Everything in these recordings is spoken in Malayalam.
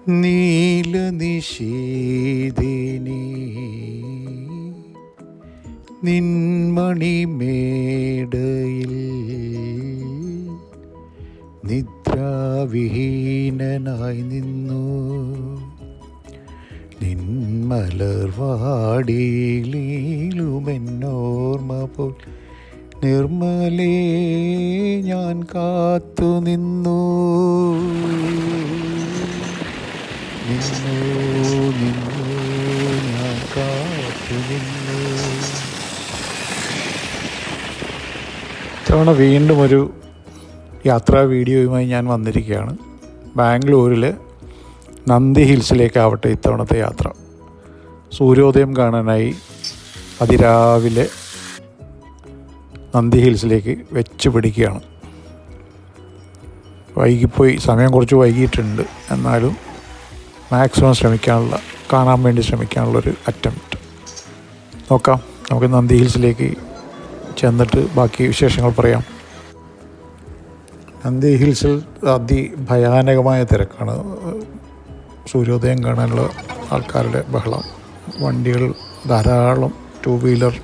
നീലനിഷേധിനി നിൻമണിമേടയിൽ നിദ്രാവിഹീനനായി നിന്നു നിൻമലർവാടിയിലുമെന്നോർമ്മ പോൽ നിർമ്മലേ ഞാൻ കാത്തു നിന്നു ഞാൻ കാത്തു നിന്നു. ഇത്തവണ വീണ്ടും ഒരു യാത്രാ വീഡിയോയുമായി ഞാൻ വന്നിരിക്കുകയാണ്. ബാംഗ്ലൂരിൽ നന്ദി ഹിൽസിലേക്കാവട്ടെ ഇത്തവണത്തെ യാത്ര. സൂര്യോദയം കാണാനായി അതിരാവിലെ നന്ദി ഹിൽസിലേക്ക് വെച്ച് പിടിക്കുകയാണ്. വൈകിപ്പോയി, സമയം കുറച്ച് വൈകിയിട്ടുണ്ട്. എന്നാലും മാക്സിമം കാണാൻ വേണ്ടി ശ്രമിക്കാനുള്ളൊരു അറ്റംപ്റ്റ് നോക്കാം. നമുക്ക് നന്ദി ഹിൽസിലേക്ക് ചെന്നിട്ട് ബാക്കി വിശേഷങ്ങൾ പറയാം. നന്ദി ഹിൽസിൽ അതിഭയാനകമായ തിരക്കാണ്. സൂര്യോദയം കാണാനുള്ള ആൾക്കാരുടെ ബഹളം, വണ്ടികൾ ധാരാളം, ടൂ വീലർ,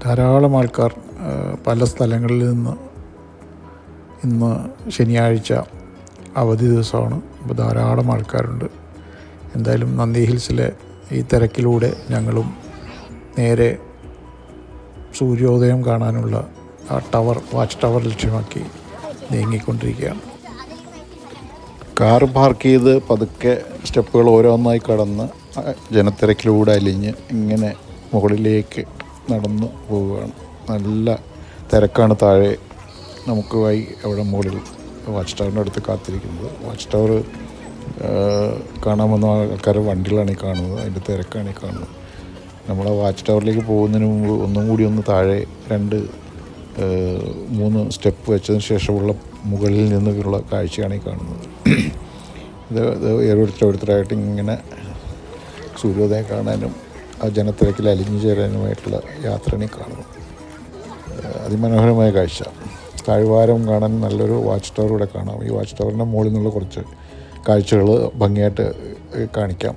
ധാരാളം ആൾക്കാർ പല സ്ഥലങ്ങളിൽ നിന്ന്. ഇന്ന് ശനിയാഴ്ച അവധി ദിവസമാണ്. അപ്പോൾ ധാരാളം ആൾക്കാരുണ്ട്. എന്തായാലും നന്ദി ഹിൽസിലെ ഈ തിരക്കിലൂടെ ഞങ്ങളും നേരെ സൂര്യോദയം കാണാനുള്ള ആ വാച്ച് ടവർ ലക്ഷ്യമാക്കി നീങ്ങിക്കൊണ്ടിരിക്കുകയാണ്. കാർ പാർക്ക് ചെയ്ത് പതുക്കെ സ്റ്റെപ്പുകൾ ഓരോന്നായി കടന്ന് ജനത്തിരക്കിലൂടെ അലിഞ്ഞ് ഇങ്ങനെ മുകളിലേക്ക് നടന്നു പോവുകയാണ്. നല്ല തിരക്കാണ് താഴെ. നമുക്ക് അവിടെ മുകളിൽ വാച്ച് ടവറിൻ്റെ അടുത്ത് കാത്തിരിക്കുന്നത്. വാച്ച് ടവർ കാണാൻ വന്ന ആൾക്കാർ വണ്ടികളാണ് ഈ കാണുന്നത്, അതിൻ്റെ തിരക്കാണ് ഈ കാണുന്നത്. നമ്മൾ ആ വാച്ച് ടവറിലേക്ക് പോകുന്നതിന് മുമ്പ് ഒന്നും കൂടി ഒന്ന് താഴെ 2-3 സ്റ്റെപ്പ് വെച്ചതിന് ശേഷമുള്ള മുകളിൽ നിന്നുള്ള കാഴ്ചയാണ് ഈ കാണുന്നത്. ഇത് ഓരോരുത്തരായിട്ട് ഇങ്ങനെ സൂര്യോദയം കാണാനും ആ ജനത്തിരക്കിൽ അലിഞ്ഞു ചേരാനുമായിട്ടുള്ള യാത്രയാണ് ഈ കാണുന്നത്. അതിമനോഹരമായ കാഴ്ച. താഴ്വാരം കാണാൻ നല്ലൊരു വാച്ച് ടവർ ഇവിടെ കാണാം. ഈ വാച്ച് ടവറിൻ്റെ മുകളിൽ നിന്നുള്ള കുറച്ച് കാഴ്ചകൾ ഭംഗിയായിട്ട് കാണിക്കാം.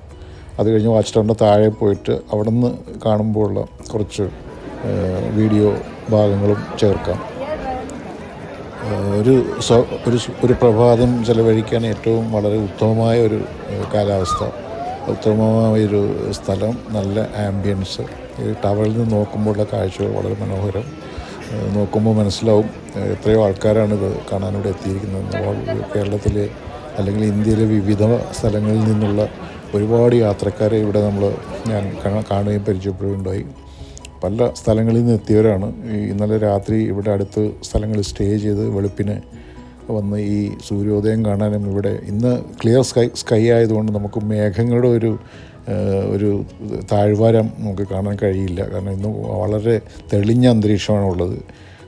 അത് കഴിഞ്ഞ് വാച്ച് ടവറിൻ്റെ താഴെ പോയിട്ട് അവിടെ നിന്ന് കാണുമ്പോഴുള്ള കുറച്ച് വീഡിയോ ഭാഗങ്ങളും ചേർക്കാം. ഒരു പ്രഭാതം ചെലവഴിക്കാൻ ഏറ്റവും വളരെ ഉത്തമമായ ഒരു കാലാവസ്ഥ, ഉത്തമമായൊരു സ്ഥലം, നല്ല ആംബിയൻസ്. ഈ ടവറിൽ നിന്ന് നോക്കുമ്പോഴുള്ള കാഴ്ചകൾ വളരെ മനോഹരം. നോക്കുമ്പോൾ മനസ്സിലാവും എത്രയോ ആൾക്കാരാണിത് കാണാനിവിടെ എത്തിയിരിക്കുന്നത്. കേരളത്തിലെ അല്ലെങ്കിൽ ഇന്ത്യയിലെ വിവിധ സ്ഥലങ്ങളിൽ നിന്നുള്ള ഒരുപാട് യാത്രക്കാരെ ഇവിടെ ഞാൻ കാണുകയും പരിചയപ്പെടുകയുണ്ടായി. പല സ്ഥലങ്ങളിൽ നിന്ന് എത്തിയവരാണ്. ഇന്നലെ രാത്രി ഇവിടെ അടുത്ത് സ്ഥലങ്ങളിൽ സ്റ്റേ ചെയ്ത് വെളുപ്പിന് വന്ന് ഈ സൂര്യോദയം കാണാനും. ഇവിടെ ഇന്ന് ക്ലിയർ സ്കൈ ആയതുകൊണ്ട് നമുക്ക് മേഘങ്ങളുടെ ഒരു താഴ്വാരം നമുക്ക് കാണാൻ കഴിയില്ല. കാരണം ഇന്ന് വളരെ തെളിഞ്ഞ അന്തരീക്ഷമാണ് ഉള്ളത്.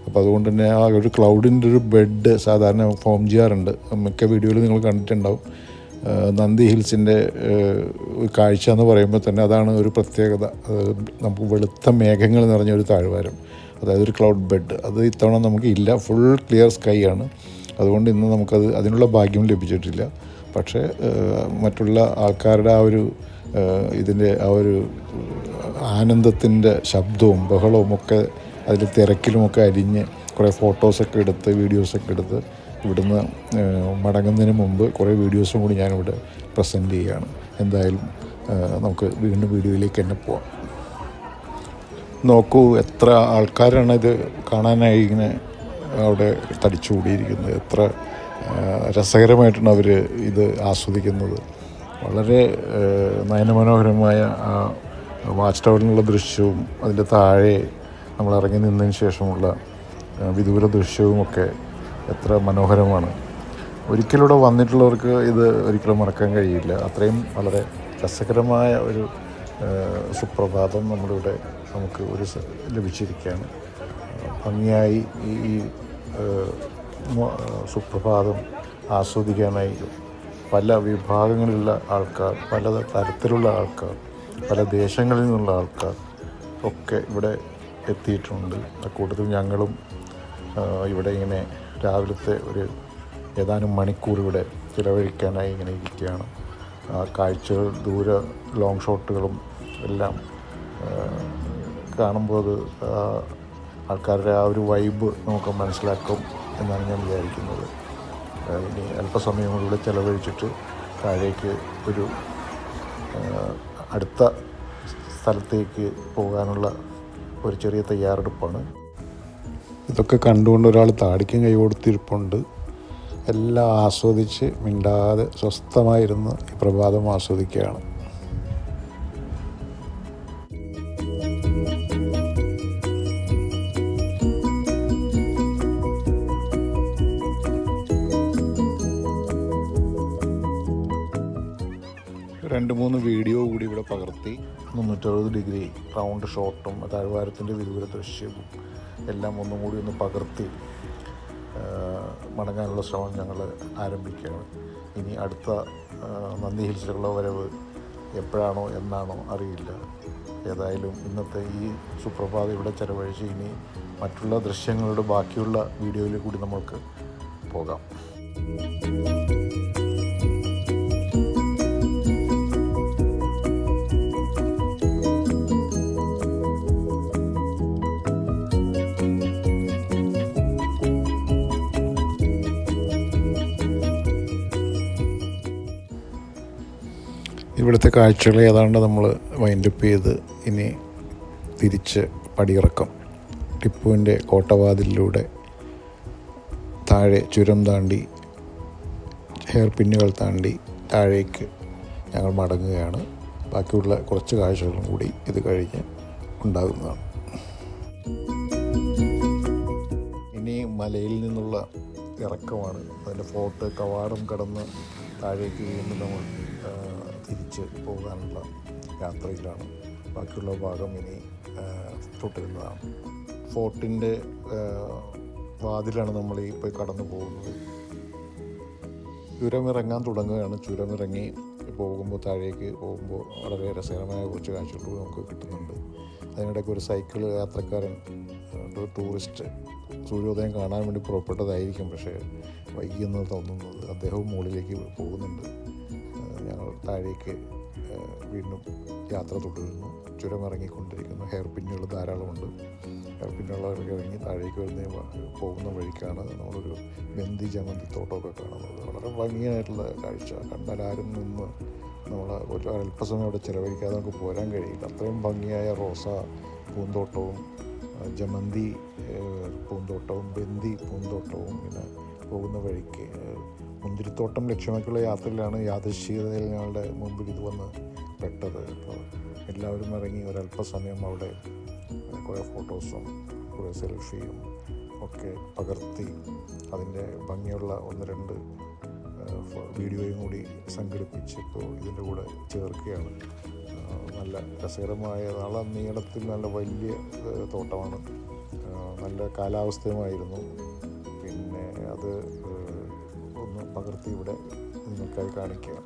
അപ്പോൾ അതുകൊണ്ട് തന്നെ ആ ഒരു ക്ലൗഡിൻ്റെ ഒരു ബെഡ് സാധാരണ ഫോം ചെയ്യാറുണ്ട്. മിക്ക വീഡിയോയിൽ നിങ്ങൾ കണ്ടിട്ടുണ്ടാവും. നന്ദി ഹിൽസിൻ്റെ കാഴ്ച എന്ന് പറയുമ്പോൾ തന്നെ അതാണ് ഒരു പ്രത്യേകത. നമുക്ക് വെളുത്ത മേഘങ്ങൾ നിറഞ്ഞൊരു താഴ്വാരം, അതായത് ഒരു ക്ലൗഡ് ബെഡ്. അത് ഇത്തവണ നമുക്ക് ഇല്ല. ഫുൾ ക്ലിയർ സ്കൈ ആണ്. അതുകൊണ്ട് ഇന്ന് അതിനുള്ള ഭാഗ്യം ലഭിച്ചിട്ടില്ല. പക്ഷേ മറ്റുള്ള ആൾക്കാരുടെ ഇതിൻ്റെ ആനന്ദത്തിൻ്റെ ശബ്ദവും ബഹളവും ഒക്കെ അതിൽ തിരക്കിലുമൊക്കെ അരിഞ്ഞ് കുറേ ഫോട്ടോസൊക്കെ എടുത്ത് വീഡിയോസൊക്കെ എടുത്ത് ഇവിടുന്ന് മടങ്ങുന്നതിന് മുമ്പ് കുറേ വീഡിയോസും കൂടി ഞാനിവിടെ പ്രസൻറ്റ് ചെയ്യുകയാണ്. എന്തായാലും നമുക്ക് വീണ്ടും വീഡിയോയിലേക്ക് തന്നെ പോവാം. നോക്കൂ, എത്ര ആൾക്കാരാണ് ഇത് കാണാനായി ഇങ്ങനെ അവിടെ തടിച്ചുകൂടിയിരിക്കുന്നത്. എത്ര രസകരമായിട്ടാണ് അവർ ഇത് ആസ്വദിക്കുന്നത്. വളരെ നയനമനോഹരമായ ആ വാച്ച് ടവറിനുള്ള ദൃശ്യവും അതിൻ്റെ താഴെ നമ്മൾ ഇറങ്ങി നിന്നതിന് ശേഷമുള്ള വിദൂര ദൃശ്യവുമൊക്കെ എത്ര മനോഹരമാണ്. ഒരിക്കലൂടെ വന്നിട്ടുള്ളവർക്ക് ഇത് ഒരിക്കലും മറക്കാൻ കഴിയില്ല. അത്രയും വളരെ രസകരമായ ഒരു സുപ്രഭാതം നമുക്ക് ലഭിച്ചിരിക്കുകയാണ്. ഭംഗിയായി ഈ സുപ്രഭാതം ആസ്വദിക്കാനായി പല വിഭാഗങ്ങളിലുള്ള ആൾക്കാർ, പല തരത്തിലുള്ള ആൾക്കാർ, പല ദേശങ്ങളിൽ നിന്നുള്ള ആൾക്കാർ ഒക്കെ ഇവിടെ എത്തിയിട്ടുണ്ട്. അക്കൂട്ടത്തിൽ ഞങ്ങളും ഇവിടെ ഇങ്ങനെ രാവിലത്തെ ഒരു ഏതാനും മണിക്കൂർ ഇവിടെ ചിലവഴിക്കാനായി ഇങ്ങനെ ഇരിക്കുകയാണ്. കാഴ്ചകൾ, ദൂരെ ലോങ് ഷോട്ടുകളും എല്ലാം കാണുമ്പോൾ അത് ആൾക്കാരുടെ ആ ഒരു വൈബ് നമുക്ക് മനസ്സിലാക്കും എന്നാണ് ഞാൻ വിചാരിക്കുന്നത്. ഇനി അല്പസമയം കൂടി ചിലവഴിച്ചിട്ട് താഴേക്ക് ഒരു അടുത്ത സ്ഥലത്തേക്ക് പോകാനുള്ള ഒരു ചെറിയ തയ്യാറെടുപ്പാണ്. ഇതൊക്കെ കണ്ടുകൊണ്ട് ഒരാൾ താടിക്കും കൈ കൊടുത്തിരിപ്പുണ്ട്. എല്ലാം ആസ്വദിച്ച് മിണ്ടാതെ സ്വസ്ഥമായിരുന്ന് ഈ പ്രഭാതം ആസ്വദിക്കുകയാണ്. രണ്ട് മൂന്ന് വീഡിയോ കൂടി ഇവിടെ പകർത്തി 360 ഡിഗ്രി റൗണ്ട് ഷോട്ടും താഴ്വാരത്തിൻ്റെ വിദൂര ദൃശ്യവും എല്ലാം ഒന്നും കൂടി ഒന്ന് പകർത്തി മടങ്ങാനുള്ള ശ്രമം ഞങ്ങൾ ആരംഭിക്കുകയാണ്. ഇനി അടുത്ത നന്ദി ഹിൽസിലുള്ള വരവ് എപ്പോഴാണോ എന്നാണോ അറിയില്ല. ഏതായാലും ഇന്നത്തെ ഈ സുപ്രഭാതം ഇവിടെ ചെലവഴിച്ച് ഇനി മറ്റുള്ള ദൃശ്യങ്ങളുടെ ബാക്കിയുള്ള വീഡിയോയിൽ കൂടി നമ്മൾക്ക് പോകാം. ഇവിടുത്തെ കാഴ്ചകൾ ഏതാണ്ട് നമ്മൾ വൈൻഡപ്പ് ചെയ്ത് ഇനി തിരിച്ച് പടിയിറക്കം. ടിപ്പുവിൻ്റെ കോട്ടവാതിലിലൂടെ താഴെ ചുരം താണ്ടി ഹെയർ പിന്നുകൾ താണ്ടി താഴേക്ക് ഞങ്ങൾ മടങ്ങുകയാണ്. ബാക്കിയുള്ള കുറച്ച് കാഴ്ചകളും കൂടി ഇത് കഴിഞ്ഞ് ഉണ്ടാകുന്നതാണ്. ഇനി മലയിൽ നിന്നുള്ള ഇറക്കമാണ്. അതിൻ്റെ ഫോർട്ട് കവാടം കടന്ന് താഴേക്ക് വീണ്ടും നമ്മൾ തിരിച്ച് പോകാനുള്ള യാത്രയിലാണ്. ബാക്കിയുള്ള ഭാഗം ഇനി തുടരുന്നതാണ്. ഫോർട്ടിൻ്റെ വാതിലാണ് നമ്മൾ ഇപ്പോൾ കടന്നു പോകുന്നത്. ചുരമിറങ്ങാൻ തുടങ്ങുകയാണ്. ചുരമിറങ്ങി പോകുമ്പോൾ താഴേക്ക് പോകുമ്പോൾ വളരെ രസകരമായ കുറച്ച് കാഴ്ചകൾ നമുക്ക് കിട്ടുന്നുണ്ട്. അതിനിടയ്ക്ക് ഒരു സൈക്കിൾ യാത്രക്കാരൻ, ഒരു ടൂറിസ്റ്റ് സൂര്യോദയം കാണാൻ വേണ്ടി പുറപ്പെട്ടതായിരിക്കും, പക്ഷേ വൈകിയെന്ന് തോന്നുന്നത്. അദ്ദേഹവും മുകളിലേക്ക് പോകുന്നുണ്ട്. ഞങ്ങൾ താഴേക്ക് വീണ്ടും യാത്ര തുടരുന്നു. ചുരമിറങ്ങിക്കൊണ്ടിരിക്കുന്നു. ഹെയർ പിന്നുകൾ ധാരാളമുണ്ട്. ഹെയർ പിന്നുകളൊക്കെ ഇറങ്ങി താഴേക്ക് പോകുന്ന വഴിക്കാണ് നമ്മളൊരു ബന്ദി ജമന്തി തോട്ടമൊക്കെ കാണുന്നത്. വളരെ ഭംഗിയായിട്ടുള്ള കാഴ്ച. കണ്ടാൽ ആരും നിന്ന് നമ്മൾ അല്പസമയം അവിടെ ചിലവഴിക്കാതെ നമുക്ക് പോരാൻ കഴിയില്ല. അത്രയും ഭംഗിയായ റോസ പൂന്തോട്ടവും ജമന്തി പൂന്തോട്ടവും ബന്ദി പൂന്തോട്ടവും പിന്നെ പോകുന്ന വഴിക്ക് മുന്തിരിത്തോട്ടം ലക്ഷ്യമാക്കിയുള്ള യാത്രയിലാണ് യാദൃശ്ചികതയിൽ ഞങ്ങളുടെ മുമ്പിൽ ഇത് വന്ന് പെട്ടത്. അപ്പോൾ എല്ലാവരും ഇറങ്ങി ഒരല്പസമയം അവിടെ കുറേ ഫോട്ടോസും കുറേ സെൽഫിയും ഒക്കെ പകർത്തി അതിൻ്റെ ഭംഗിയുള്ള 1-2 വീഡിയോയും കൂടി സംഘടിപ്പിച്ച് ഇപ്പോൾ ഇതിൻ്റെ കൂടെ ചേർക്കുകയാണ്. നല്ല രസകരമായ നീളത്തിൽ നല്ല വലിയ തോട്ടമാണ്. നല്ല കാലാവസ്ഥയുമായിരുന്നു. പിന്നെ അത് ഒന്ന് പകർത്തി ഇവിടെ നിങ്ങൾക്കായി കാണിക്കുക.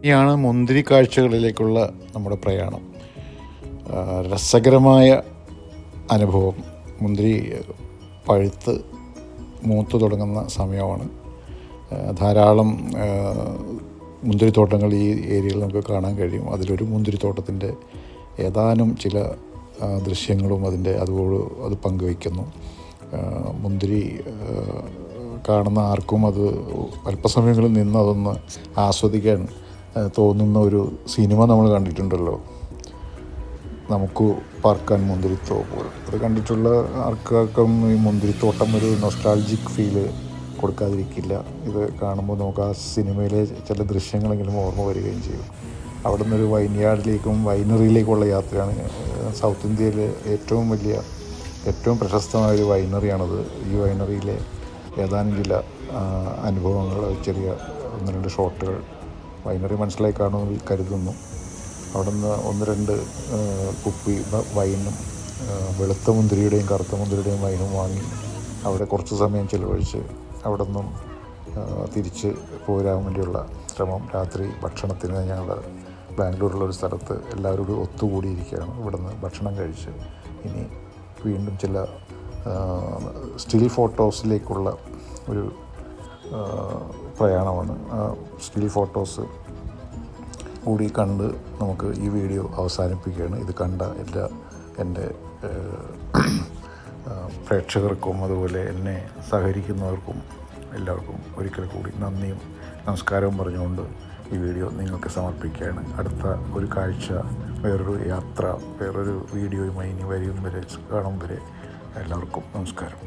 ഇനിയാണ് മുന്തിരി കാഴ്ചകളിലേക്കുള്ള നമ്മുടെ പ്രയാണം. രസകരമായ അനുഭവം. മുന്തിരി പഴുത്ത് മൂത്ത് തുടങ്ങുന്ന സമയമാണ്. ധാരാളം മുന്തിരിത്തോട്ടങ്ങൾ ഈ ഏരിയയിൽ നമുക്ക് കാണാൻ കഴിയും. അതിലൊരു മുന്തിരിത്തോട്ടത്തിൻ്റെ ഏതാനും ചില ദൃശ്യങ്ങളും അത് പങ്കുവയ്ക്കുന്നു. മുന്തിരി കാണുന്ന ആർക്കും അത് അല്പസമയങ്ങളിൽ നിന്ന് അതൊന്ന് ആസ്വദിക്കാൻ തോന്നുന്ന ഒരു സിനിമ നമ്മൾ കണ്ടിട്ടുണ്ടല്ലോ, നമുക്ക് പാർക്കാൻ മുന്തിരിത്തോപ്പ്. അത് കണ്ടിട്ടുള്ള ആർക്കും ഈ മുന്തിരിത്തോട്ടം ഒരു നൊസ്റ്റാൾജിക് ഫീല് കൊടുക്കാതിരിക്കില്ല. ഇത് കാണുമ്പോൾ നമുക്ക് ആ സിനിമയിലെ ചില ദൃശ്യങ്ങളെങ്കിലും ഓർമ്മ വരികയും ചെയ്യും. അവിടെ നിന്നൊരു വൈൻയാർഡിലേക്കും വൈനറിയിലേക്കുള്ള യാത്രയാണ്. സൗത്ത് ഇന്ത്യയിലെ ഏറ്റവും പ്രശസ്തമായൊരു വൈനറിയാണത്. ഈ വൈനറിയിലെ ഏതാനും ചില അനുഭവങ്ങൾ, ചെറിയ 1-2 ഷോട്ടുകൾ വൈനറി മനസ്സിലായി കാണുമെന്ന് കരുതുന്നു. അവിടെ നിന്ന് 1-2 കുപ്പി വൈനും വെളുത്ത മുന്തിരിയുടെയും കറുത്ത മുന്തിരിയുടെയും വൈനും വാങ്ങി അവിടെ കുറച്ച് സമയം ചിലവഴിച്ച് അവിടെ നിന്നും തിരിച്ച് പോരാൻ വേണ്ടിയുള്ള ശ്രമം. രാത്രി ഭക്ഷണത്തിന് ഞങ്ങൾ ബാംഗ്ലൂരിലൊരു സ്ഥലത്ത് എല്ലാവരും ഒത്തുകൂടിയിരിക്കുകയാണ്. ഇവിടെ നിന്ന് ഭക്ഷണം കഴിച്ച് ഇനി വീണ്ടും ചില സ്റ്റിൽ ഫോട്ടോസിലേക്കുള്ള ഒരു പ്രയാണമാണ്. സ്റ്റിൽ ഫോട്ടോസ് കൂടി കണ്ട് നമുക്ക് ഈ വീഡിയോ അവസാനിപ്പിക്കുകയാണ്. ഇത് കണ്ട എൻ്റെ പ്രേക്ഷകർക്കും അതുപോലെ എന്നെ സഹകരിക്കുന്നവർക്കും എല്ലാവർക്കും ഒരിക്കൽ കൂടി നന്ദിയും നമസ്കാരവും പറഞ്ഞുകൊണ്ട് ഈ വീഡിയോ നിങ്ങൾക്ക് സമർപ്പിക്കുകയാണ്. അടുത്ത ഒരു കാഴ്ച, വേറൊരു യാത്ര, വേറൊരു വീഡിയോയുമായി ഇനി വരും വരെ കാണും വരെ എല്ലാവർക്കും നമസ്കാരം.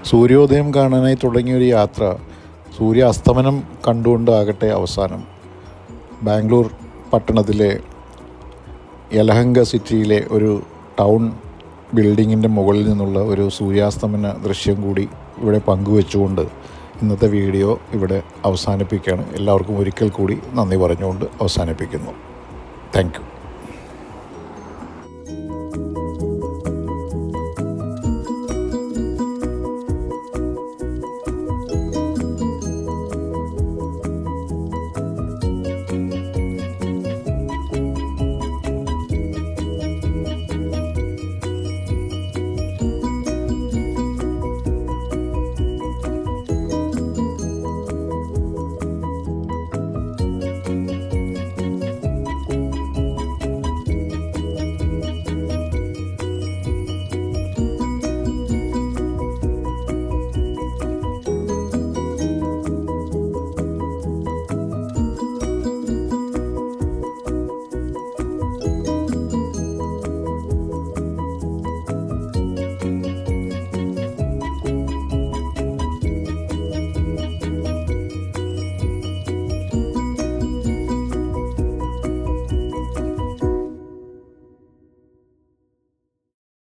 സൂര്യോദയം കാണാനായി തുടങ്ങിയൊരു യാത്ര സൂര്യാസ്തമനം കണ്ടുകൊണ്ടാകട്ടെ അവസാനം ബാംഗ്ലൂർ പട്ടണത്തിലെ യലഹങ്ക സിറ്റിയിലെ ഒരു ടൗൺ ബിൽഡിങ്ങിൻ്റെ മുകളിൽ നിന്നുള്ള ഒരു സൂര്യാസ്തമന ദൃശ്യം കൂടി ഇവിടെ പങ്കുവെച്ചുകൊണ്ട് ഇന്നത്തെ വീഡിയോ ഇവിടെ അവസാനിപ്പിക്കുകയാണ്. എല്ലാവർക്കും ഒരിക്കൽ കൂടി നന്ദി പറഞ്ഞുകൊണ്ട് അവസാനിപ്പിക്കുന്നു. Thank you.